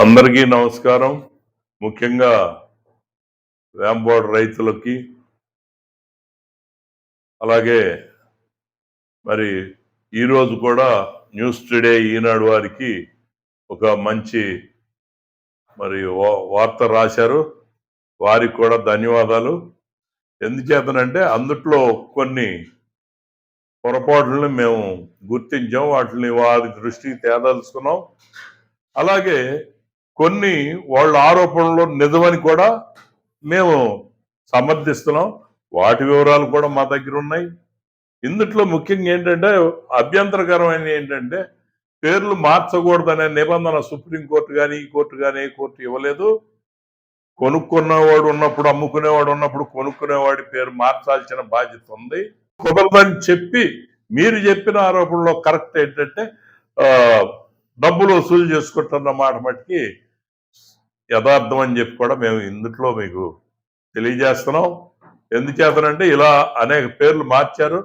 అందరికీ నమస్కారం. ముఖ్యంగా వేంబోడు రైతులకి, అలాగే మరి ఈరోజు కూడా న్యూస్ టుడే ఈనాడు వారికి ఒక మంచి మరి వార్త రాశారు. వారికి కూడా ధన్యవాదాలు. ఎందుచేతనంటే అందుట్లో కొన్ని పొరపాట్లను మేము గుర్తించాం. వాటిని వారి దృష్టికి తేదలుచుకున్నాం. అలాగే కొన్ని వాళ్ళ ఆరోపణలు నిజమని కూడా మేము సమర్థిస్తున్నాం. వాటి వివరాలు కూడా మా దగ్గర ఉన్నాయి. ఇందుట్లో ముఖ్యంగా ఏంటంటే అభ్యంతరకరమైన ఏంటంటే పేర్లు మార్చకూడదనే నిబంధన సుప్రీంకోర్టు కానీ ఈ కోర్టు కానీ ఏ కోర్టు ఇవ్వలేదు. కొనుక్కున్నవాడు ఉన్నప్పుడు, అమ్ముకునేవాడు ఉన్నప్పుడు కొనుక్కునేవాడి పేరు మార్చాల్సిన బాధ్యత ఉంది. కుదరదని చెప్పి మీరు చెప్పిన ఆరోపణలో కరెక్ట్ ఏంటంటే డబ్బులు వసూలు చేసుకుంటున్న మాట మటుకి యథార్థం అని చెప్పి కూడా మేము ఇందుట్లో మీకు తెలియజేస్తున్నాం. ఎందుచేతనంటే ఇలా అనేక పేర్లు మార్చారు.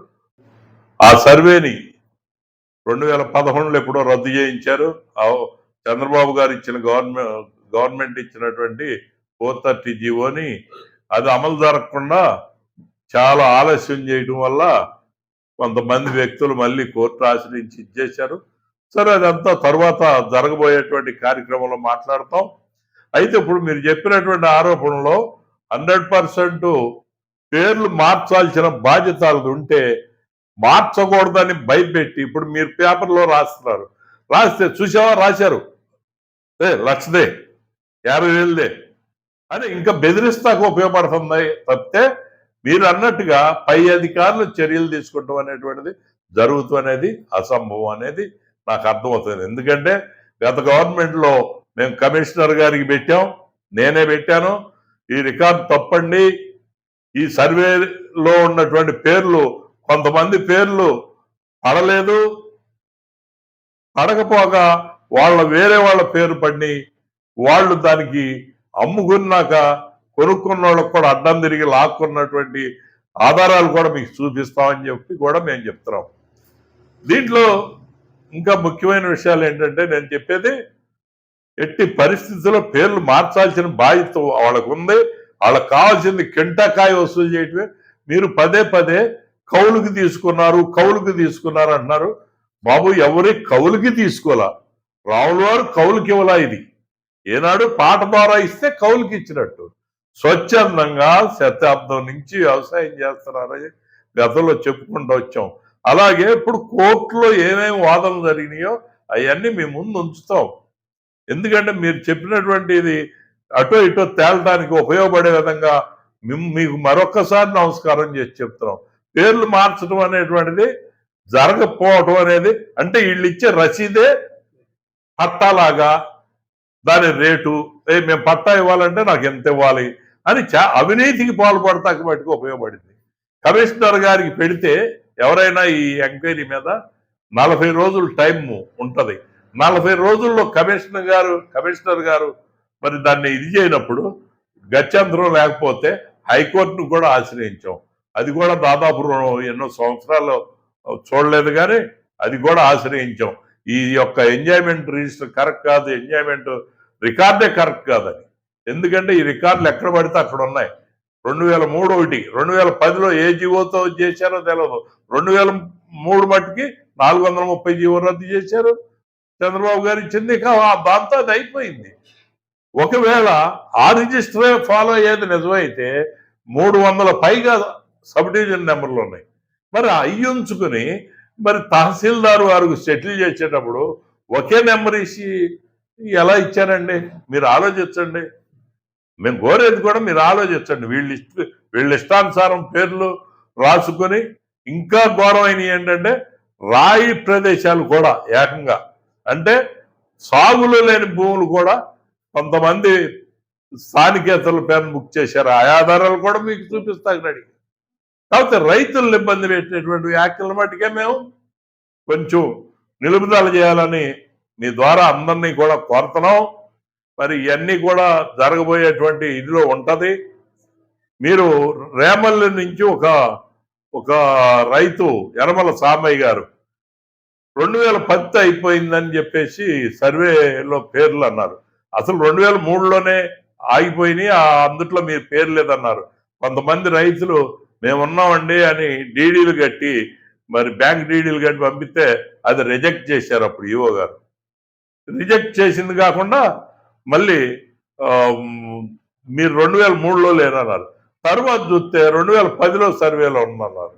ఆ సర్వేని 2011లో ఎప్పుడో రద్దు చేయించారు. చంద్రబాబు గారు ఇచ్చిన గవర్నమెంట్ ఇచ్చినటువంటి 430 జీవోని అది అమలు జరగకుండా చాలా ఆలస్యం చేయడం వల్ల కొంతమంది వ్యక్తులు మళ్ళీ కోర్టు ఆశ్రయించి ఇచ్చేశారు. సరే, అదంతా తర్వాత జరగబోయేటువంటి కార్యక్రమంలో మాట్లాడతాం. అయితే ఇప్పుడు మీరు చెప్పినటువంటి ఆరోపణలో 100% పేర్లు మార్చాల్సిన బాధ్యతలు ఉంటే మార్చకూడదని భయపెట్టి ఇప్పుడు మీరు పేపర్లో రాస్తున్నారు. రాస్తే చూసావా రాశారు లక్షదే 50,000దే అని ఇంకా బెదిరిస్తాకు ఉపయోగపడుతుంది తప్పితే మీరు అన్నట్టుగా పై అధికారులు చర్యలు తీసుకుంటాం అనేటువంటిది జరుగుతూ అనేది అసంభవం అనేది నాకు అర్థమవుతుంది. ఎందుకంటే గత గవర్నమెంట్లో మేము కమిషనర్ గారికి పెట్టాం, నేనే పెట్టాను. ఈ రికార్డు తప్పండి, ఈ సర్వేలో ఉన్నటువంటి పేర్లు కొంతమంది పేర్లు పడలేదు, పడకపోగా వేరే వాళ్ళ పేరు పడి వాళ్ళు దానికి అమ్ముకున్నాక కొనుక్కున్న వాళ్ళకు కూడా అడ్డం తిరిగి లాక్కున్నటువంటి ఆధారాలు కూడా మీకు చూపిస్తామని చెప్పి కూడా మేము చెప్తున్నాం. దీంట్లో ఇంకా ముఖ్యమైన విషయాలు ఏంటంటే నేను చెప్పేది ఎట్టి పరిస్థితుల్లో పేర్లు మార్చాల్సిన బాధ్యత వాళ్ళకు ఉంది. వాళ్ళకు కావాల్సింది కింటకాయ వసూలు చేయటమే. మీరు పదే పదే కౌలుకి తీసుకున్నారు అంటున్నారు. బాబు, ఎవరి కౌలుకి తీసుకోవాలా? రావుల వారు కౌలుకి ఇవ్వలా. ఇది ఏనాడు పాట ద్వారా ఇస్తే కౌలుకి ఇచ్చినట్టు. స్వచ్ఛందంగా శతాబ్దం నుంచి వ్యవసాయం చేస్తున్నారని గతంలో చెప్పుకుంటూ వచ్చాం. అలాగే ఇప్పుడు కోర్టులో ఏమేమి వాదనలు జరిగినాయో అవన్నీ మేము ముందు ఉంచుతాం. ఎందుకంటే మీరు చెప్పినటువంటి ఇది అటో ఇటో తేలడానికి ఉపయోగపడే విధంగా మీకు మరొక్కసారి నమస్కారం చేసి చెప్తున్నాం. పేర్లు మార్చడం అనేటువంటిది జరగకపోవటం అనేది అంటే వీళ్ళు ఇచ్చే రసీదే పట్టాలాగా దాని రేటు మేము పట్టా ఇవ్వాలంటే నాకు ఎంత ఇవ్వాలి అని అవినీతికి పాల్పడతాకి మటుకు ఉపయోగపడింది. కమిషనర్ గారికి పెడితే ఎవరైనా ఈ ఎంక్వైరీ మీద 40 రోజులు టైం ఉంటుంది. 40 రోజుల్లో కమిషనర్ గారు మరి దాన్ని ఇది చేయనప్పుడు గత్యంతరం లేకపోతే హైకోర్టును కూడా ఆశ్రయించాం. అది కూడా దాదాపు ఎన్నో సంవత్సరాలు చూడలేదు, కానీ అది కూడా ఆశ్రయించాం. ఈ యొక్క ఎంజాయ్మెంట్ రిజిస్టర్ కరెక్ట్ కాదు, ఎంజాయ్మెంట్ రికార్డే కరెక్ట్ కాదని. ఎందుకంటే ఈ రికార్డులు ఎక్కడ పడితే అక్కడ ఉన్నాయి. 2003 ఒకటి, 2010లో ఏ జీవోతో చేశారో తెలియదు. 2003 మట్టుకి 430 జీవో రద్దు చేశారు. చంద్రబాబు గారు ఇచ్చింది, దాంతో అది అయిపోయింది. ఒకవేళ ఆ రిజిస్టరే ఫాలో అయ్యేది నిజమైతే 300 పైగా సబ్ డివిజన్ నెంబర్లు ఉన్నాయి. మరి అయ్యి ఉంచుకుని మరి తహసీల్దార్ వారికి సెటిల్ చేసేటప్పుడు ఒకే నెంబర్ ఇచ్చి ఎలా ఇచ్చారండి? మీరు ఆలోచించండి. మేము కోరేది కూడా మీరు ఆలోచించండి. వీళ్ళ ఇష్టానుసారం పేర్లు రాసుకొని ఇంకా ఘోరమైన ఏంటంటే రాయి ప్రదేశాలు కూడా ఏకంగా అంటే సాగులో లేని భూములు కూడా కొంతమంది స్థానికేతల పేరును బుక్ చేశారు. ఆ ఆధారాలు కూడా మీకు చూపిస్తాను రెడీ. కాకపోతే రైతులను ఇబ్బంది పెట్టేటువంటి వ్యాఖ్యల మటుకే మేము కొంచెం నిలుపుదల చేయాలని మీ ద్వారా అందరినీ కూడా కోరుతున్నాం. మరి ఇవన్నీ కూడా జరగబోయేటువంటి ఇదిలో ఉంటది. మీరు రేమల్లి నుంచి ఒక రైతు యనమల సామయ్య గారు 2010 అయిపోయిందని చెప్పేసి సర్వేలో పేర్లు అన్నారు. అసలు 2003లోనే ఆగిపోయినాయి. అందుట్లో మీరు పేరు లేదన్నారు. కొంతమంది రైతులు మేమున్నామండి అని డీడీలు కట్టి, మరి బ్యాంక్ డీడీలు కట్టి పంపిస్తే అది రిజెక్ట్ చేశారు అప్పుడు ఈఓ గారు. రిజెక్ట్ చేసింది కాకుండా మళ్ళీ మీరు 2003లో లేరన్నారు. తర్వాత చూస్తే 2010లో సర్వేలో ఉందన్నారు.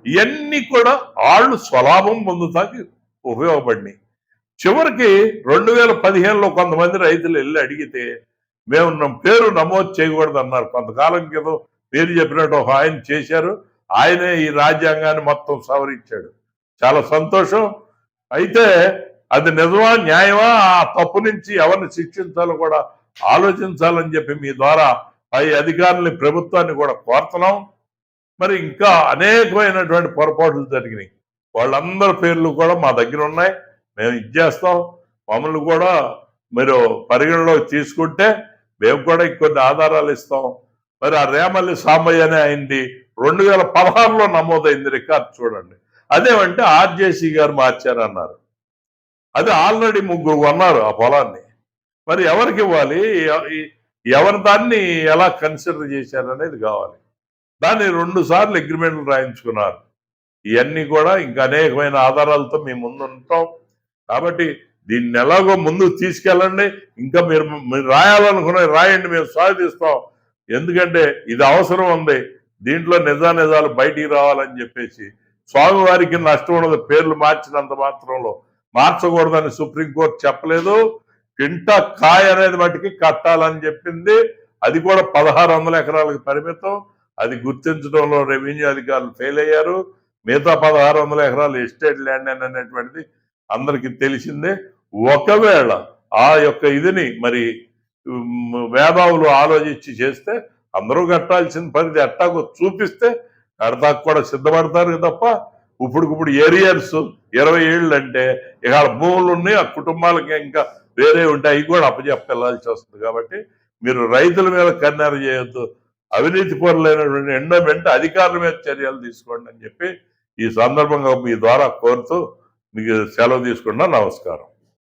ఇవన్నీ కూడా వాళ్ళు స్వలాభం పొందుతాకి ఉపయోగపడినాయి. చివరికి 2015లో కొంతమంది రైతులు వెళ్ళి అడిగితే మేము పేరు నమోదు చేయకూడదు అన్నారు. కొంతకాలం క్రితం పేరు చెప్పినట్టు ఒక ఆయన చేశారు. ఆయనే ఈ రాజ్యాంగాన్ని మొత్తం సవరించాడు. చాలా సంతోషం. అయితే అది నిజమా న్యాయమా, ఆ తప్పు నుంచి ఎవరిని శిక్షించాలో కూడా ఆలోచించాలని చెప్పి మీ ద్వారా పై అధికారులని, ప్రభుత్వాన్ని కూడా కోరుతున్నాం. మరి ఇంకా అనేకమైనటువంటి పొరపాట్లు జరిగినాయి. వాళ్ళందరి పేర్లు కూడా మా దగ్గర ఉన్నాయి. మేము ఇచ్చేస్తాం. మమ్మల్ని కూడా మీరు పరిగణలోకి తీసుకుంటే మేము కూడా ఇంకొన్ని ఆధారాలు ఇస్తాం. మరి ఆ రేమల్లి సాంబయ్య అనే అయింది 2016లో నమోదైంది రికార్డు చూడండి. అదేమంటే ఆర్జేసీ గారు మార్చారన్నారు. అది ఆల్రెడీ 3 కొన్నారు ఆ పొలాన్ని. మరి ఎవరికి ఇవ్వాలి, ఎవరి దాన్ని ఎలా కన్సిడర్ చేశారనేది కావాలి. దాన్ని 2 సార్లు అగ్రిమెంట్లు రాయించుకున్నారు. ఇవన్నీ కూడా ఇంకా అనేకమైన ఆధారాలతో మేము ముందు ఉంటాం. కాబట్టి దీన్ని ఎలాగో ముందుకు తీసుకెళ్ళండి. ఇంకా మీరు రాయాలనుకునే రాయండి, మేము స్వాగతిస్తాం. ఎందుకంటే ఇది అవసరం ఉంది. దీంట్లో నిజానిజాలు బయటికి రావాలని చెప్పేసి స్వామివారికి నష్టం ఉన్నది. పేర్లు మార్చినంత మాత్రంలో మార్చకూడదని సుప్రీంకోర్టు చెప్పలేదు. కింటా కాయ అనేది మటుకి కట్టాలని చెప్పింది. అది కూడా 1600 ఎకరాలకు పరిమితం. అది గుర్తించడంలో రెవెన్యూ అధికారులు ఫెయిల్ అయ్యారు. మిగతా 1600 ఎకరాలు ఎస్టేట్ ల్యాండ్ అనేటువంటిది అందరికీ తెలిసిందే. ఒకవేళ ఆ యొక్క ఇదిని మరి వేదావులు ఆలోచించి చేస్తే అందరూ కట్టాల్సిన పరిధి ఎట్టాగో చూపిస్తే కడతాకు కూడా సిద్ధపడతారు తప్ప ఇప్పుడు ఏరియర్స్ 20 ఏళ్ళు అంటే ఇక భూములు ఉన్నాయి, ఆ కుటుంబాలకి ఇంకా వేరే ఉంటాయి, అవి కూడా అప్పచెప్పెళ్లాల్సి వస్తుంది. కాబట్టి మీరు రైతుల మీద కన్నెర చేయొద్దు. అవినీతి పరులైనటువంటి ఎండోమెంట్ అధికారుల మీద చర్యలు తీసుకోండి అని చెప్పి ఈ సందర్భంగా మీ ద్వారా కోరుతూ మీకు సెలవు తీసుకున్నా. నమస్కారం.